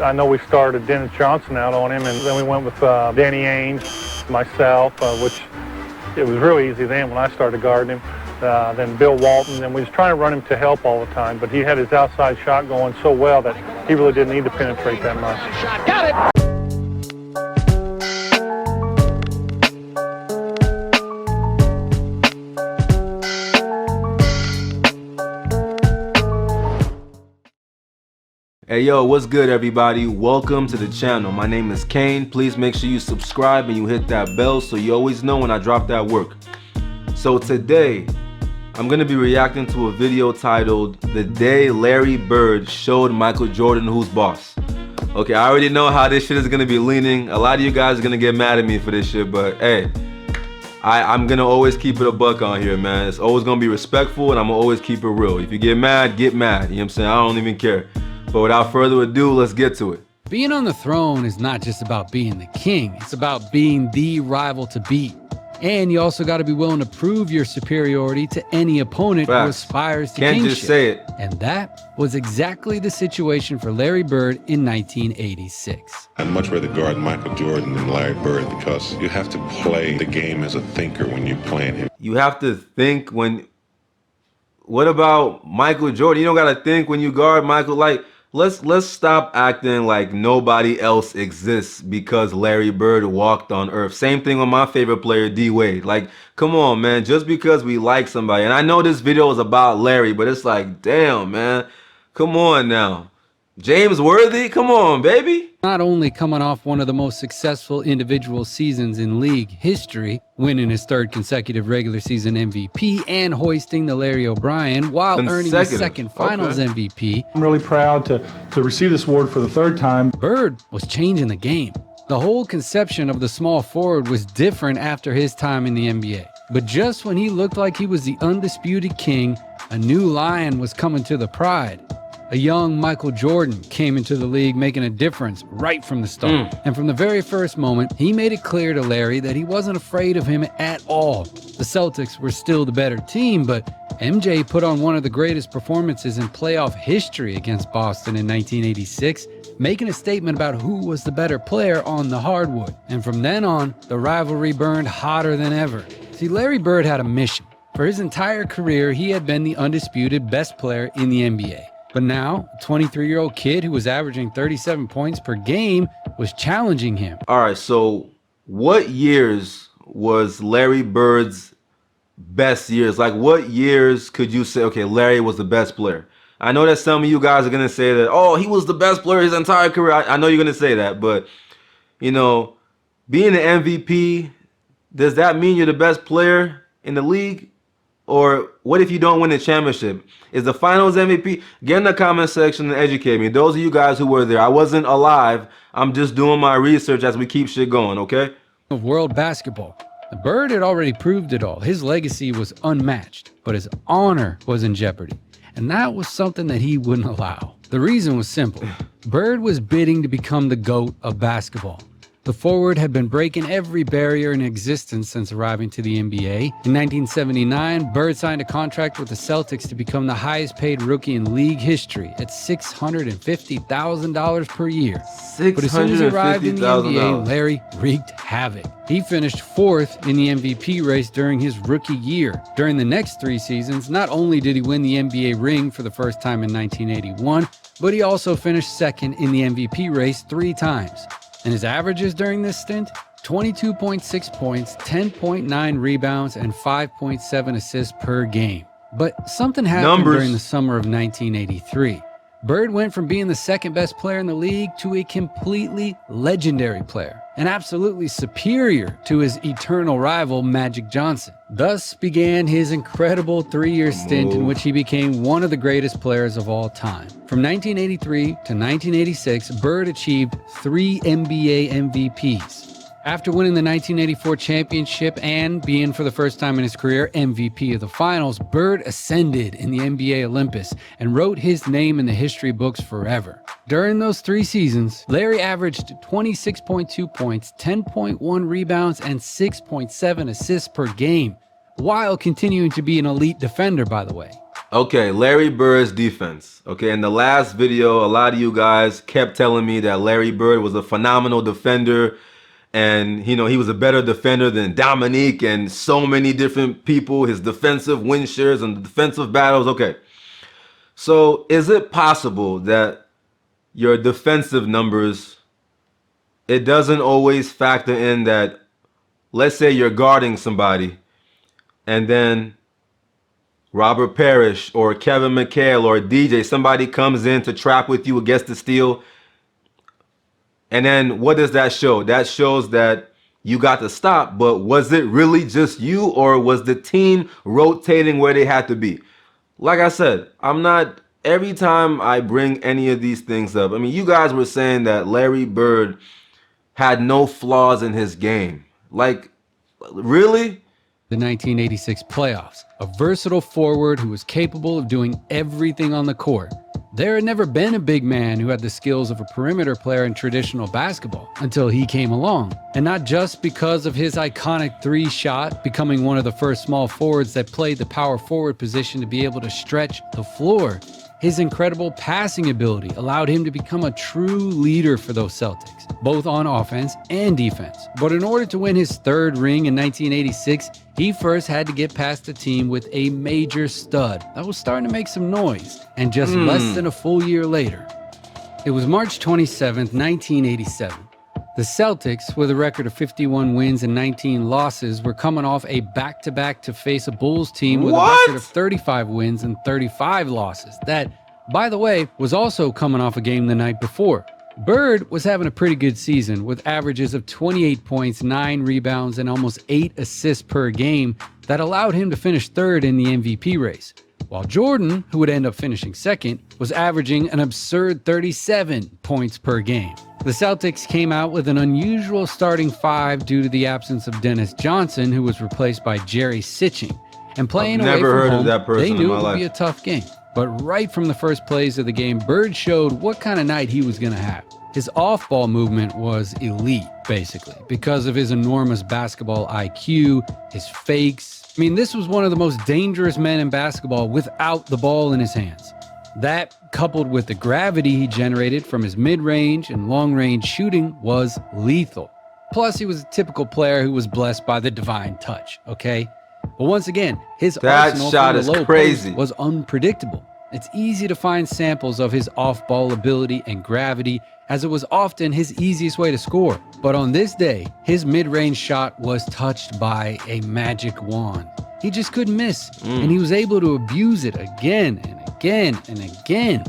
I know we started Dennis Johnson out on him, and then we went with Danny Ainge, myself, which it was really easy then when I started guarding him. Then Bill Walton, and we was trying to run him to help all the time, but he had his outside shot going so well that he really didn't need to penetrate that much. Got it! Hey yo, what's good everybody? Welcome to the channel. My name is Kane. Please make sure you subscribe and you hit that bell so you always know when I drop that work. So today, I'm gonna be reacting to a video titled "The Day Larry Bird Showed Michael Jordan Who's Boss." Okay, I already know how this shit is gonna be leaning. A lot of you guys are gonna get mad at me for this shit, but hey, I'm gonna always keep it a buck on here, man. It's always gonna be respectful and I'm gonna always keep it real. If you get mad, get mad. You know what I'm saying? I don't even care. But without further ado, let's get to it. Being on the throne is not just about being the king, it's about being the rival to beat. And you also got to be willing to prove your superiority to any opponent who aspires to kingship. Can't just say it. And that was exactly the situation for Larry Bird in 1986. I'd much rather guard Michael Jordan than Larry Bird because you have to play the game as a thinker when you're playing him. You have to think when... What about Michael Jordan? You don't got to think when you guard Michael. Like, let's stop acting like nobody else exists because Larry Bird walked on earth. Same thing with my favorite player, D Wade. Like, come on, man. Just because we like somebody, and I know this video is about Larry, but it's like, damn, man. Come on now. James Worthy, come on, baby. Not only coming off one of the most successful individual seasons in league history, winning his third consecutive regular season MVP and hoisting the Larry O'Brien while earning his second finals MVP. I'm really proud to receive this award for the third time. Bird was changing the game. The whole conception of the small forward was different after his time in the NBA. But just when he looked like he was the undisputed king, a new lion was coming to the Pride. A young Michael Jordan came into the league making a difference right from the start. And from the very first moment, he made it clear to Larry that he wasn't afraid of him at all. The Celtics were still the better team, but MJ put on one of the greatest performances in playoff history against Boston in 1986, making a statement about who was the better player on the hardwood. And from then on, the rivalry burned hotter than ever. See, Larry Bird had a mission. For his entire career, he had been the undisputed best player in the NBA. But now, a 23-year-old kid who was averaging 37 points per game was challenging him. All right, so what years was Larry Bird's best years? Like, what years could you say, okay, Larry was the best player? I know that some of you guys are going to say that, oh, he was the best player his entire career. I know you're going to say that, but, you know, being an MVP, does that mean you're the best player in the league? Or what if you don't win the championship? Is the finals MVP? Get in the comment section and educate me. Those of you guys who were there, I wasn't alive. I'm just doing my research as we keep shit going, okay? Of world basketball. The Bird had already proved it all. His legacy was unmatched, but his honor was in jeopardy. And that was something that he wouldn't allow. The reason was simple. Bird was bidding to become the GOAT of basketball. The forward had been breaking every barrier in existence since arriving to the NBA. In 1979, Bird signed a contract with the Celtics to become the highest paid rookie in league history at $650,000 per year. But as soon as he arrived in the NBA, Larry wreaked havoc. He finished fourth in the MVP race during his rookie year. During the next 3 seasons, not only did he win the NBA ring for the first time in 1981, but he also finished second in the MVP race 3 times. And his averages during this stint? 22.6 points, 10.9 rebounds, and 5.7 assists per game. But something happened during the summer of 1983. Bird went from being the second best player in the league to a completely legendary player, and absolutely superior to his eternal rival, Magic Johnson. Thus began his incredible 3-year stint in which he became one of the greatest players of all time. From 1983 to 1986, Bird achieved 3 NBA MVPs. After winning the 1984 championship and being, for the first time in his career, MVP of the finals, Bird ascended in the NBA Olympus and wrote his name in the history books forever. During those 3 seasons, Larry averaged 26.2 points, 10.1 rebounds, and 6.7 assists per game, while continuing to be an elite defender, by the way. Okay, Larry Bird's defense. Okay, in the last video, a lot of you guys kept telling me that Larry Bird was a phenomenal defender, and he was a better defender than Dominique and so many different people, his defensive win shares and defensive battles. Okay, so is it possible that your defensive numbers, it doesn't always factor in that, let's say you're guarding somebody and then Robert Parrish or Kevin McHale or DJ, somebody comes in to trap with you against the steal. And then what does that show? That shows that you got the stop, but was it really just you, or was the team rotating where they had to be? Like I said, every time I bring any of these things up, I mean, you guys were saying that Larry Bird had no flaws in his game. Like, really? The 1986 playoffs, a versatile forward who was capable of doing everything on the court. There had never been a big man who had the skills of a perimeter player in traditional basketball until he came along. And not just because of his iconic three shot, becoming one of the first small forwards that played the power forward position to be able to stretch the floor. His incredible passing ability allowed him to become a true leader for those Celtics, both on offense and defense. But in order to win his third ring in 1986, he first had to get past a team with a major stud that was starting to make some noise, and just less than a full year later. It was March 27th, 1987. The Celtics, with a record of 51 wins and 19 losses, were coming off a back-to-back to face a Bulls team with a record of 35 wins and 35 losses. That, by the way, was also coming off a game the night before. Bird was having a pretty good season with averages of 28 points, 9 rebounds, and almost 8 assists per game that allowed him to finish third in the MVP race. While Jordan, who would end up finishing second, was averaging an absurd 37 points per game. The Celtics came out with an unusual starting five due to the absence of Dennis Johnson, who was replaced by Jerry Sitching. And playing away from home, they knew it would be a tough game. But right from the first plays of the game, Bird showed what kind of night he was going to have. His off-ball movement was elite, basically, because of his enormous basketball IQ, his fakes. I mean, this was one of the most dangerous men in basketball without the ball in his hands. That, coupled with the gravity he generated from his mid-range and long-range shooting, was lethal. Plus, he was a typical player who was blessed by the divine touch, okay? But once again, his arsenal from the low post was unpredictable. It's easy to find samples of his off-ball ability and gravity, as it was often his easiest way to score. But on this day, his mid-range shot was touched by a magic wand. He just couldn't miss, and he was able to abuse it again and again and again.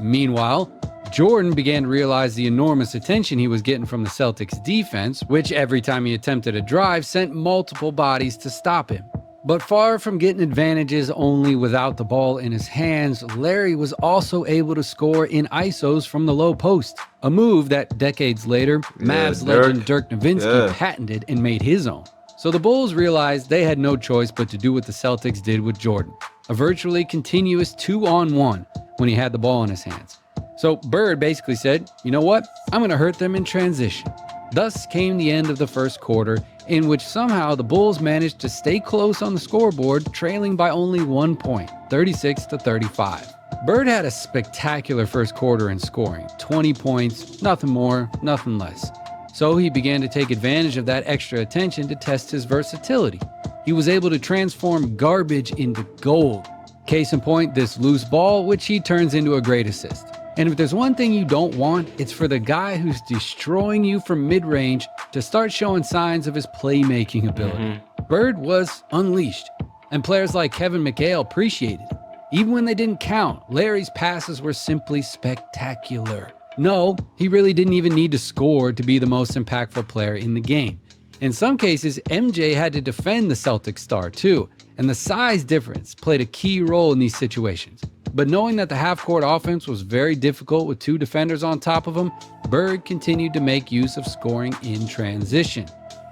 Meanwhile, Jordan began to realize the enormous attention he was getting from the Celtics defense, which every time he attempted a drive sent multiple bodies to stop him. But far from getting advantages only without the ball in his hands, Larry was also able to score in ISOs from the low post, a move that decades later, Mavs legend Dirk Nowitzki patented and made his own. So the Bulls realized they had no choice but to do what the Celtics did with Jordan, a virtually continuous 2-on-1 when he had the ball in his hands. So Bird basically said, you know what, I'm going to hurt them in transition. Thus came the end of the first quarter, in which somehow the Bulls managed to stay close on the scoreboard, trailing by only 1 point, 36-35. Bird had a spectacular first quarter in scoring, 20 points, nothing more, nothing less. So he began to take advantage of that extra attention to test his versatility. He was able to transform garbage into gold. Case in point, this loose ball, which he turns into a great assist. And if there's one thing you don't want, it's for the guy who's destroying you from mid-range to start showing signs of his playmaking ability. Bird was unleashed, and players like Kevin McHale appreciated it. Even when they didn't count, Larry's passes were simply spectacular. No, he really didn't even need to score to be the most impactful player in the game. In some cases, MJ had to defend the Celtics star too, and the size difference played a key role in these situations. But knowing that the half-court offense was very difficult with two defenders on top of him, Bird continued to make use of scoring in transition.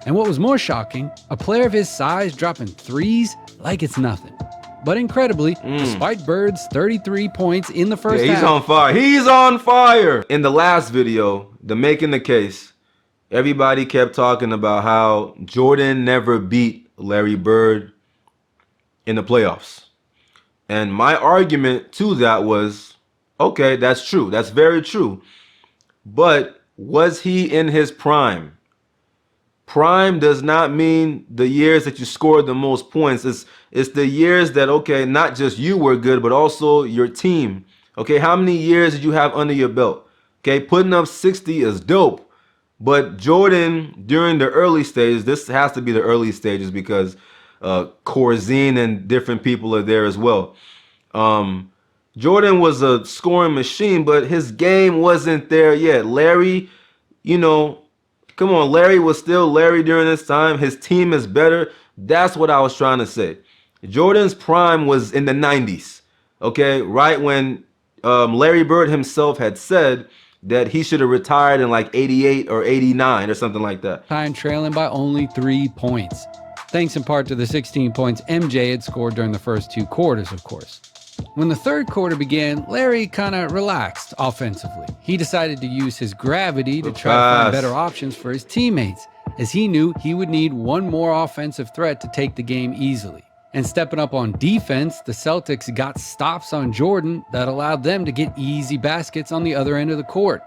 And what was more shocking, a player of his size dropping threes like it's nothing. But incredibly, despite Bird's 33 points in the first half... He's on fire. He's on fire! In the last video, the Making the Case, everybody kept talking about how Jordan never beat Larry Bird in the playoffs. And my argument to that was, okay, that's true. That's very true. But was he in his prime? Prime does not mean the years that you scored the most points. It's the years that, okay, not just you were good, but also your team. Okay, how many years did you have under your belt? Okay, putting up 60 is dope. But Jordan, during the early stages, this has to be the early stages because Corzine and different people are there as well. Jordan was a scoring machine, but his game wasn't there yet. Larry, you know, come on, Larry was still Larry during this time. His team is better. That's what I was trying to say. Jordan's prime was in the 90s, okay? Right when Larry Bird himself had said that he should have retired in like 88 or 89 or something like that. Time trailing by only 3 points. Thanks in part to the 16 points MJ had scored during the first 2 quarters, of course. When the third quarter began, Larry kind of relaxed offensively. He decided to use his gravity to try to find better options for his teammates, as he knew he would need one more offensive threat to take the game easily. And stepping up on defense, the Celtics got stops on Jordan that allowed them to get easy baskets on the other end of the court.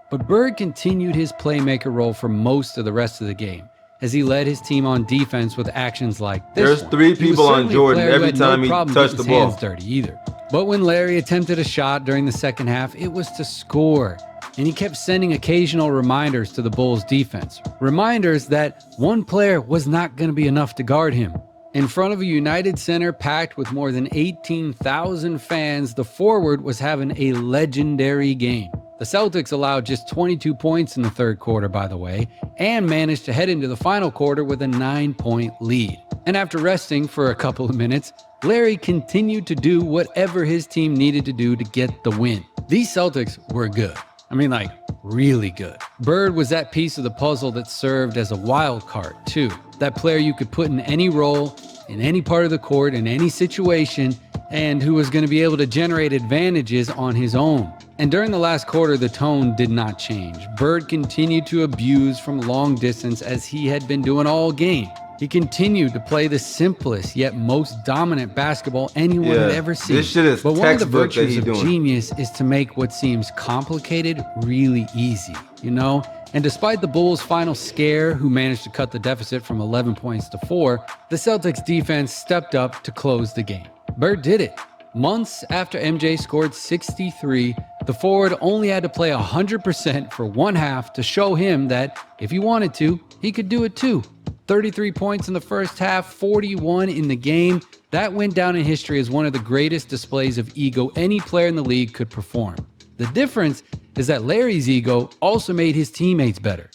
But Bird continued his playmaker role for most of the rest of the game, as he led his team on defense with actions like this. There's 3 people on Jordan every time he touched the ball. Hands dirty either. But when Larry attempted a shot during the second half, it was to score. And he kept sending occasional reminders to the Bulls defense. Reminders that one player was not going to be enough to guard him. In front of a United Center packed with more than 18,000 fans, the forward was having a legendary game. The Celtics allowed just 22 points in the third quarter, by the way, and managed to head into the final quarter with a 9-point lead. And after resting for a couple of minutes, Larry continued to do whatever his team needed to do to get the win. These Celtics were good. I mean, like, really good. Bird was that piece of the puzzle that served as a wild card, too. That player you could put in any role, in any part of the court, in any situation, and who was going to be able to generate advantages on his own. And during the last quarter, the tone did not change. Bird continued to abuse from long distance as he had been doing all game. He continued to play the simplest yet most dominant basketball anyone had ever seen. This shit is but one of the textbook that virtues he's of doing. genius is to make what seems complicated really easy, you know? And despite the Bulls' final scare, who managed to cut the deficit from 11 points to 4, the Celtics defense stepped up to close the game. Bird did it. Months after MJ scored 63, the forward only had to play 100% for one half to show him that if he wanted to, he could do it too. 33 points in the first half, 41 in the game. That went down in history as one of the greatest displays of ego any player in the league could perform. The difference is that Larry's ego also made his teammates better.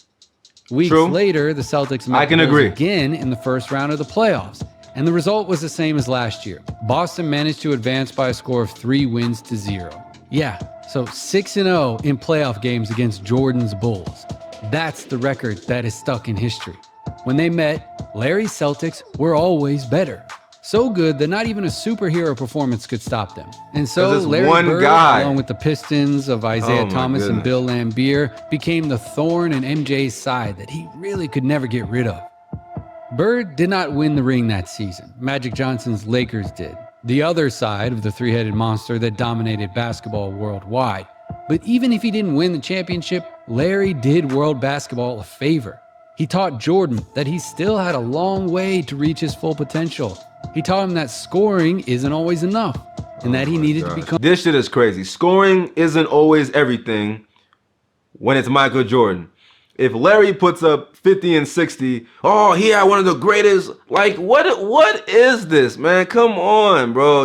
Weeks later, the Celtics met the Bulls again in the first round of the playoffs, and the result was the same as last year. Boston managed to advance by a score of 3-0. Yeah, so 6-0 in playoff games against Jordan's Bulls. That's the record that is stuck in history. When they met, Larry's Celtics were always better. So good that not even a superhero performance could stop them. And so Larry Bird, along with the Pistons of Isaiah Thomas and Bill Laimbeer, became the thorn in MJ's side that he really could never get rid of. Bird did not win the ring that season. Magic Johnson's Lakers did. The other side of the three-headed monster that dominated basketball worldwide. But even if he didn't win the championship, Larry did world basketball a favor. He taught Jordan that he still had a long way to reach his full potential. He taught him that scoring isn't always enough, and that he needed to become... This shit is crazy. Scoring isn't always everything when it's Michael Jordan. If Larry puts up 50 and 60, oh, he had one of the greatest. Like, what is this, man? Come on, bro.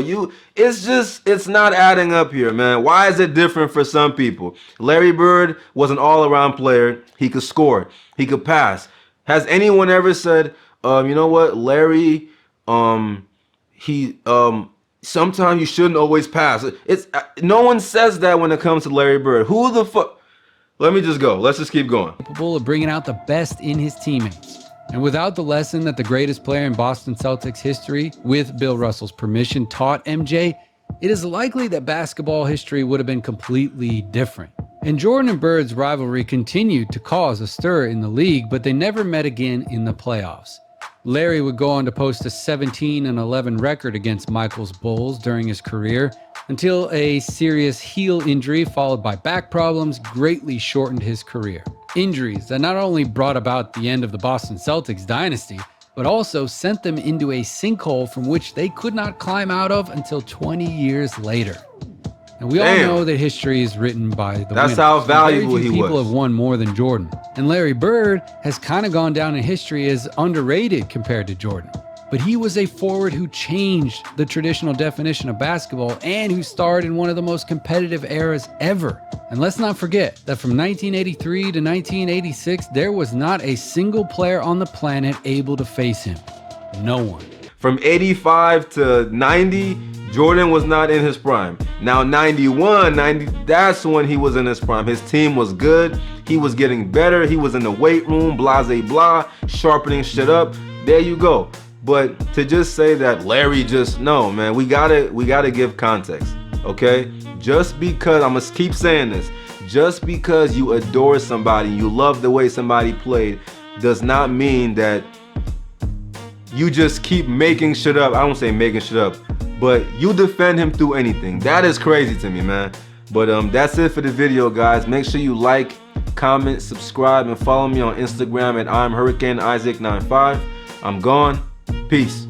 It's not adding up here, man. Why is it different for some people? Larry Bird was an all-around player. He could score. He could pass. Has anyone ever said, you know what, Larry, sometimes you shouldn't always pass. No one says that when it comes to Larry Bird. Who the fuck? Let me just go. Let's just keep going. Capable of bringing out the best in his teammates. And without the lesson that the greatest player in Boston Celtics history, with Bill Russell's permission, taught MJ, it is likely that basketball history would have been completely different. And Jordan and Bird's rivalry continued to cause a stir in the league, but they never met again in the playoffs. Larry would go on to post a 17-11 record against Michael's Bulls during his career, until a serious heel injury followed by back problems greatly shortened his career. Injuries that not only brought about the end of the Boston Celtics dynasty, but also sent them into a sinkhole from which they could not climb out of until 20 years later. And we all know that history is written by the winners. That's how valuable he was. Very few people have won more than Jordan. And Larry Bird has kind of gone down in history as underrated compared to Jordan. But he was a forward who changed the traditional definition of basketball and who starred in one of the most competitive eras ever. And let's not forget that from 1983 to 1986, there was not a single player on the planet able to face him. No one. From 85 to 90, Jordan was not in his prime. Now 91, 90, that's when he was in his prime. His team was good. He was getting better. He was in the weight room, blah, blah, sharpening shit up. There you go. But to just say that Larry just, no, man, we gotta give context, okay? Just because, I'm gonna keep saying this, just because you adore somebody, you love the way somebody played, does not mean that you just keep making shit up. I don't say making shit up, but you defend him through anything. That is crazy to me, man. But that's it for the video, guys. Make sure you like, comment, subscribe, and follow me on Instagram at I'm Hurrikane Isaac 95. I'm gone. Peace.